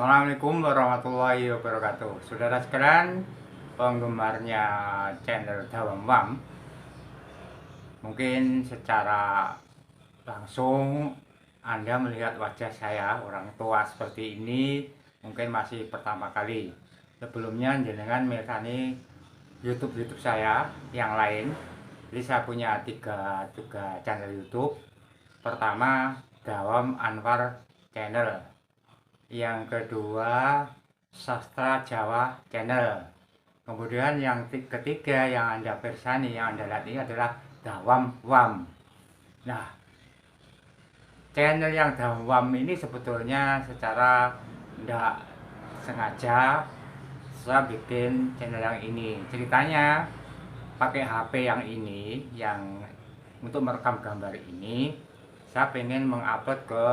Assalamualaikum warahmatullahi wabarakatuh. Saudara sekalian, penggemarnya channel Dawam Wam, mungkin secara langsung Anda melihat wajah saya, orang tua seperti ini, mungkin masih pertama kali. Sebelumnya jenengan mirsani YouTube saya yang lain. Jadi saya punya tiga channel YouTube. Pertama, Dawam Anwar Channel. Yang kedua, Sastra Jawa Channel. Kemudian yang ketiga yang Anda persani, yang Anda lihat ini adalah Dawam Wam. Nah, channel yang Dawam Wam ini sebetulnya secara tidak sengaja saya bikin channel yang ini. Ceritanya pakai HP yang ini, yang untuk merekam gambar ini, saya pengen mengupload ke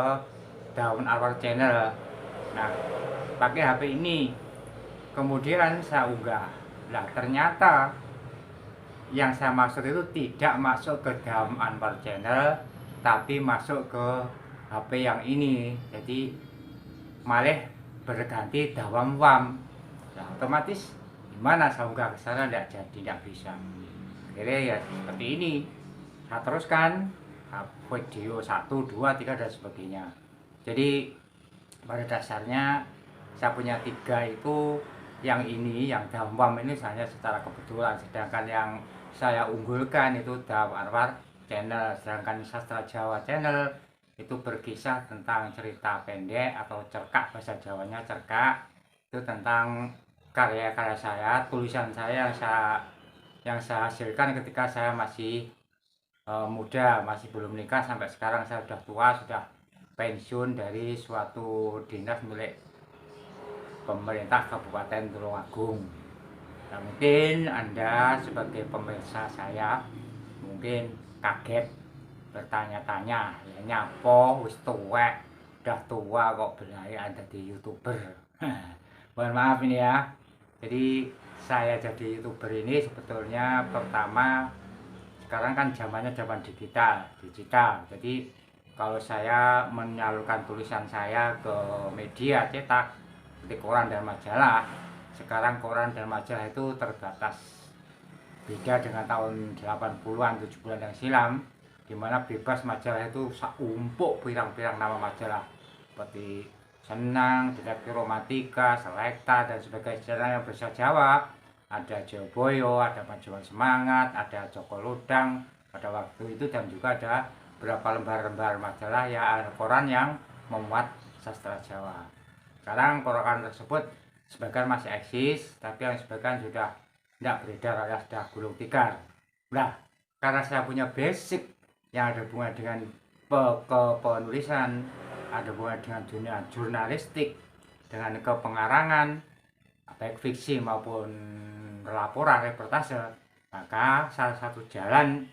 Dawam Anwar Channel. Nah, pakai HP ini, kemudian saya unggah. Nah, ternyata yang saya maksud itu tidak masuk ke Dawam Anwar Channel, tapi masuk ke HP yang ini. Jadi malah berganti Dawam Wam. Nah, otomatis gimana saya unggah ke sana tidak bisa. Akhirnya ya seperti ini. Saya teruskan video 1, 2, 3 dan sebagainya. Jadi pada dasarnya saya punya 3 itu, yang ini, yang Dawam Wam ini hanya secara kebetulan, sedangkan yang saya unggulkan itu Dawam Anwar Channel. Sedangkan Sastra Jawa Channel itu berkisah tentang cerita pendek atau cerkak, bahasa Jawanya cerkak, itu tentang karya-karya saya, tulisan saya yang saya hasilkan ketika saya masih muda, masih belum nikah. Sampai sekarang saya sudah tua, sudah pensiun dari suatu dinas milik pemerintah Kabupaten Tulungagung. Nah, mungkin Anda sebagai pemirsa saya mungkin kaget, bertanya-tanya, ya nyapo wis tuwek, udah tua kok berani Anda di YouTuber. Mohon maaf ini ya. Jadi saya jadi YouTuber ini sebetulnya pertama, sekarang kan zamannya zaman digital. Jadi kalau saya menyalurkan tulisan saya ke media cetak seperti koran dan majalah, sekarang koran dan majalah itu terbatas. Beda dengan tahun 80-an, 70-an yang silam, dimana bebas majalah itu saumpuk pirang-pirang nama majalah seperti Senang, Detektif Romantika, Selekta dan sebagainya yang bahasa Jawa. Ada Joboyo, ada Majuan Semangat, ada Joko Lodang pada waktu itu, dan juga ada berapa lembar-lembar majalah ya, koran yang memuat sastra Jawa. Sekarang koran tersebut sebagian masih eksis, tapi yang sebagian sudah tidak beredar alias sudah gulung tikar. Nah, karena saya punya basic yang ada hubungan dengan penulisan, ada hubungan dengan dunia jurnalistik, dengan kepengarangan, baik fiksi maupun laporan, reportase, maka salah satu jalan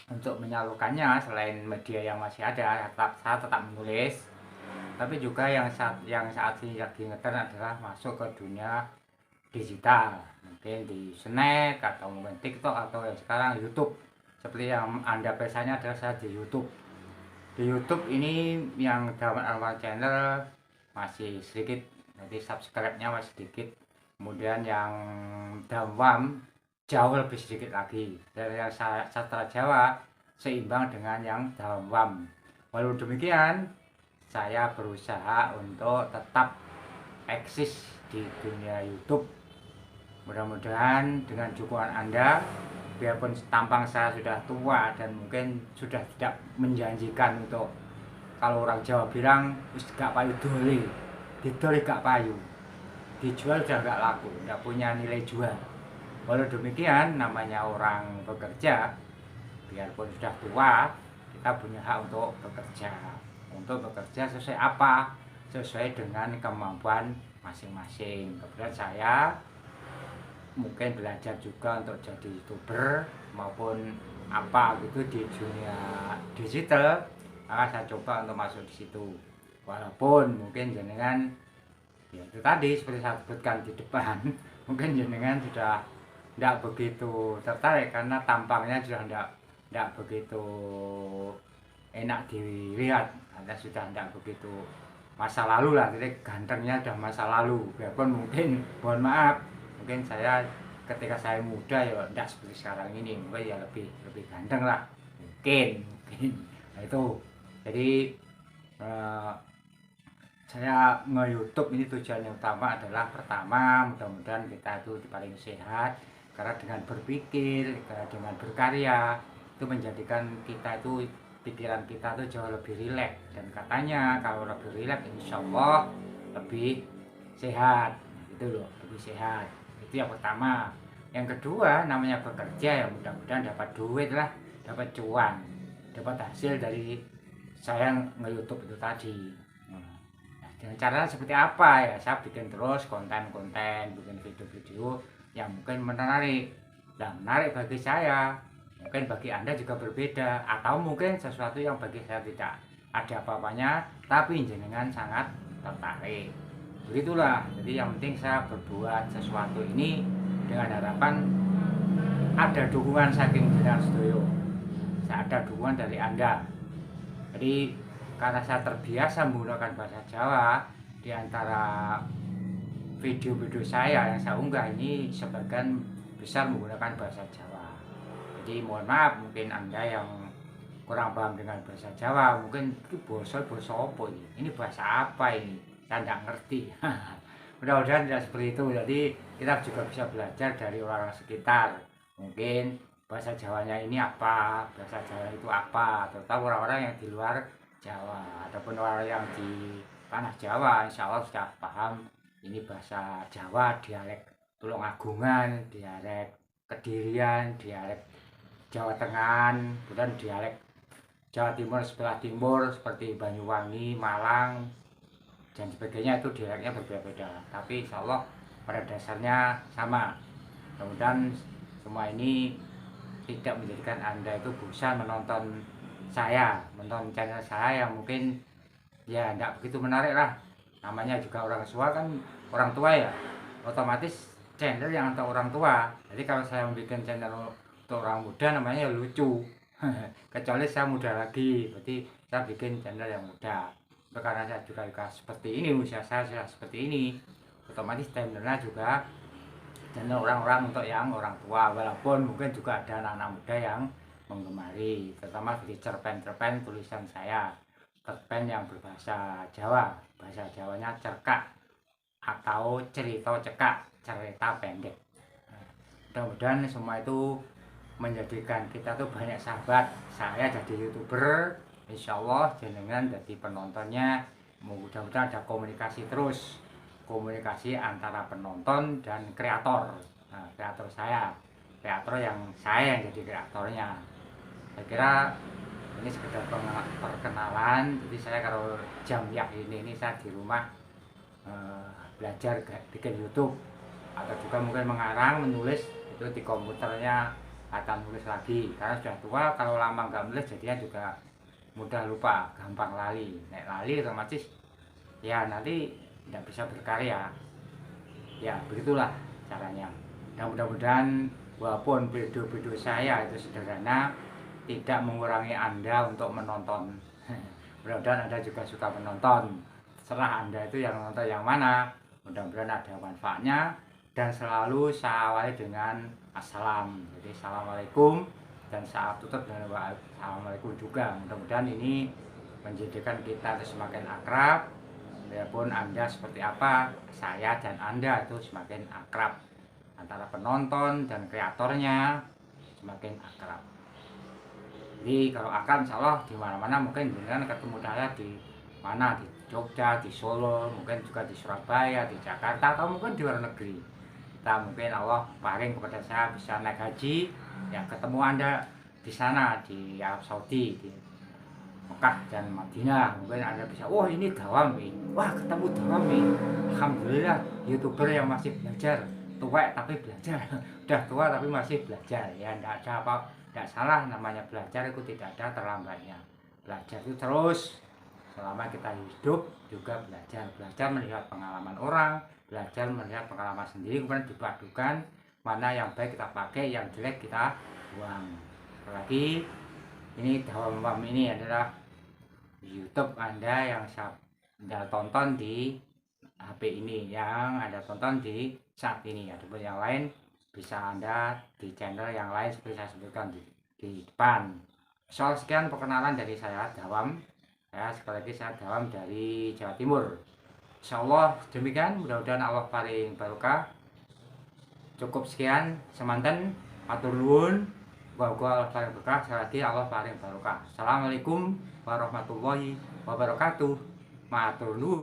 untuk menyalurkannya selain media yang masih ada, saya tetap menulis, tapi juga yang saat ini lagi ngetren adalah masuk ke dunia digital, mungkin di Snack atau mungkin TikTok atau yang sekarang YouTube. Seperti yang Anda biasanya adalah saya di YouTube. Di YouTube ini yang Dawam Anwar Channel masih sedikit, jadi subscribe-nya masih sedikit. Kemudian yang Dawam Wam jauh lebih sedikit lagi. Dan yang Sastra Jawa seimbang dengan yang Dawam Wam. Walau demikian, saya berusaha untuk tetap eksis di dunia YouTube. Mudah-mudahan dengan dukungan Anda, biarpun tampang saya sudah tua dan mungkin sudah tidak menjanjikan untuk, kalau orang Jawa bilang wis gak payu dole, didole gak payu, dijual sudah gak laku, tidak punya nilai jual. Walau demikian, namanya orang bekerja, biarpun sudah tua, kita punya hak untuk bekerja. Untuk bekerja sesuai apa? Sesuai dengan kemampuan masing-masing. Kemudian saya mungkin belajar juga untuk jadi YouTuber maupun apa gitu di dunia digital, maka saya coba untuk masuk di situ. Walaupun mungkin jenengan, ya itu tadi seperti saya sebutkan di depan, mungkin jenengan sudah tidak begitu tertarik karena tampangnya sudah tidak begitu enak dilihat, Anda sudah tidak begitu masa lalu lah, jadi gantengnya udah masa lalu. Biarpun mungkin, mohon maaf, mungkin saya ketika saya muda ya enggak seperti sekarang ini, mungkin ya lebih lebih ganteng lah, mungkin. Nah, itu jadi eh, saya nge-YouTube ini tujuannya utama adalah pertama mudah-mudahan kita itu paling sehat, karena dengan berpikir, karena dengan berkarya itu menjadikan kita itu pikiran kita tuh jauh lebih rileks, dan katanya kalau lebih rileks insya Allah lebih sehat gitu loh, lebih sehat. Itu yang pertama. Yang kedua, namanya bekerja ya mudah-mudahan dapat duit lah, dapat cuan, dapat hasil dari saya nge-YouTube itu tadi. Nah, dengan cara seperti apa ya, saya bikin terus konten-konten, bikin video-video yang mungkin menarik, dan menarik bagi saya, mungkin bagi Anda juga berbeda, atau mungkin sesuatu yang bagi saya tidak ada apa-apanya tapi jenengan sangat tertarik. Begitulah, jadi yang penting saya berbuat sesuatu ini dengan harapan ada dukungan saking jenengan sedoyo, saya ada dukungan dari Anda. Jadi karena saya terbiasa menggunakan bahasa Jawa, di antara video-video saya yang saya unggah ini sebagian besar menggunakan bahasa Jawa. Jadi mohon maaf mungkin Anda yang kurang paham dengan bahasa Jawa, mungkin itu bahasa apa ini? Ini bahasa apa ini? Saya tidak ngerti. Mudah-mudahan tidak seperti itu. Jadi kita juga bisa belajar dari orang-orang sekitar. Mungkin bahasa Jawanya ini apa, bahasa Jawa itu apa, terutama orang-orang yang di luar Jawa ataupun orang yang di tanah Jawa, insya Allah sudah paham ini bahasa Jawa, dialek Tulungagungan, dialek Kedirian, dialek Jawa Tengah, kemudian dialek Jawa Timur sebelah timur seperti Banyuwangi, Malang dan sebagainya, itu dialeknya berbeda-beda, tapi insya Allah pada dasarnya sama. Kemudian semua ini tidak menjadikan Anda itu bosan menonton saya, menonton channel saya yang mungkin ya tidak begitu menarik lah. Namanya juga orang tua kan, orang tua ya otomatis channel yang untuk orang tua. Jadi kalau saya membuat channel untuk orang muda namanya ya lucu. Kecuali saya muda lagi, berarti saya bikin channel yang muda. Karena saya juga seperti ini, usia saya sudah seperti ini, otomatis channelnya juga channel orang-orang untuk yang orang tua, walaupun mungkin juga ada anak-anak muda yang menggemari, terutama di cerpen-cerpen tulisan saya, cerpen yang berbahasa Jawa, bahasa Jawanya cerkak atau cerita cekak, cerita pendek. Mudah-mudahan semua itu menjadikan kita tuh banyak sahabat. Saya jadi YouTuber, insya Allah jenengan jadi penontonnya. Mudah-mudahan ada komunikasi terus, komunikasi antara penonton dan kreator. Nah, kreator saya, kreator yang saya yang jadi kreatornya. Saya kira ini sekedar perkenalan. Jadi saya kalau jam ini saya di rumah belajar bikin YouTube, atau juga mungkin mengarang, menulis itu di komputernya akan nulis lagi, karena sudah tua, kalau lama nggak menulis jadinya juga mudah lupa, gampang lali. Nek lali otomatis ya nanti tidak bisa berkarya. Ya begitulah caranya. Dan mudah-mudahan walaupun video-video saya itu sederhana, tidak mengurangi Anda untuk menonton. Mudah-mudahan Anda juga suka menonton. Terserah Anda itu yang nonton yang mana. Mudah-mudahan ada manfaatnya. Dan selalu saya awali dengan assalam. Jadi assalamualaikum, dan saya tutup dengan assalamualaikum juga. Mudah-mudahan ini menjadikan kita semakin akrab. Biarpun Anda seperti apa, saya dan Anda itu semakin akrab. Antara penonton dan kreatornya semakin akrab. Jadi kalau akan insya Allah di mana-mana, mungkin dengan ketemu saya di mana, di Jogja, di Solo, mungkin juga di Surabaya, di Jakarta, atau mungkin di luar negeri. Kita mungkin Allah paring kepada saya bisa naik haji, ya ketemu Anda di sana, di Arab Saudi, di Mekah dan Madinah. Mungkin Anda bisa, wah ini Dawam nih, wah ketemu Dawam nih, alhamdulillah YouTuber yang masih belajar, tua tapi belajar. Udah tua tapi masih belajar, ya enggak ada apa, tidak salah, namanya belajar itu tidak ada terlambatnya. Belajar itu terus, selama kita hidup juga belajar melihat pengalaman orang, belajar melihat pengalaman sendiri, kemudian dipadukan mana yang baik kita pakai, yang jelek kita buang. Apalagi ini Dawam ini adalah YouTube Anda yang saya Anda tonton di HP ini, yang Anda tonton di saat ini. Adapun yang lain bisa Anda di channel yang lain seperti saya sebutkan di depan. Soal sekian perkenalan dari saya, Dawam. Ya, sekali lagi saya Dawam dari Jawa Timur. Insyaallah demikian, mudah-mudahan Allah paling barokah. Cukup sekian semanten, matur nuwun. Muga Allah paling berkah, sekali lagi Allah paling barokah. Assalamualaikum warahmatullahi wabarakatuh. Matur nuwun.